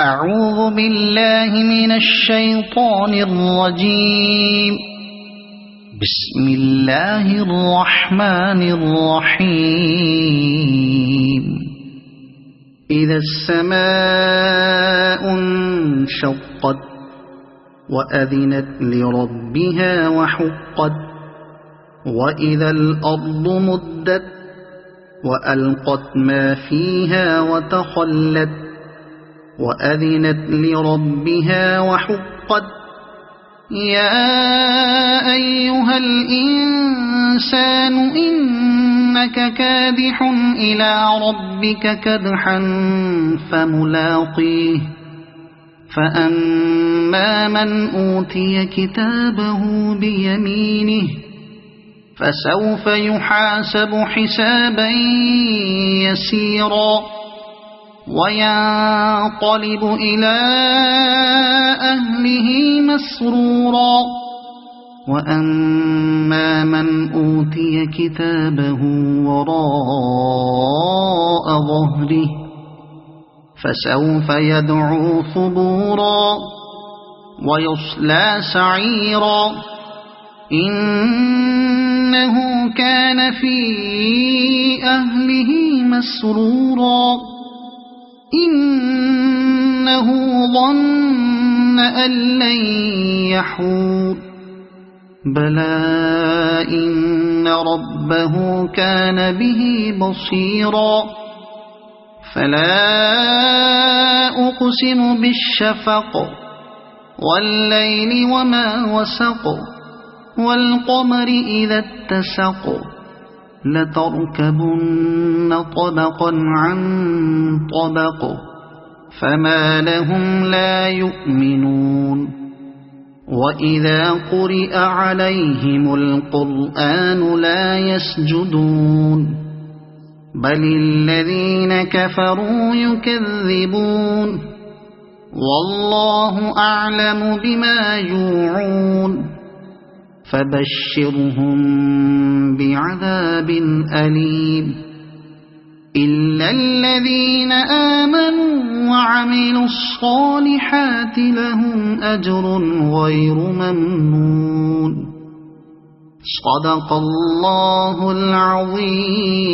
أعوذ بالله من الشيطان الرجيم. بسم الله الرحمن الرحيم. إذا السماء انشقت وأذنت لربها وحقت وإذا الأرض مدت وألقت ما فيها وتخلت وأذنت لربها وحقت. يا أيها الإنسان إنك كادح إلى ربك كدحا فملاقيه. فأما من أوتي كتابه بيمينه فسوف يحاسب حسابا يسيرا وينقلب إلى أهله مسرورا. وأما من أوتي كتابه وراء ظهره فسوف يدعو ثبورا ويصلى سعيرا. إنه كان في أهله مسرورا. إنه ظن أن لن يحور. بلى إن ربه كان به بصيرا. فلا أقسم بالشفق والليل وما وسق والقمر إذا اتسق لتركبن طبقا عن طبق فما لهم لا يؤمنون. وإذا قرئ عليهم القرآن لا يسجدون بل الذين كفروا يكذبون. والله أعلم بما يوعون فبشرهم بعذاب أليم. إلا الذين آمنوا وعملوا الصالحات لهم أجر غير ممنون. صدق الله العظيم.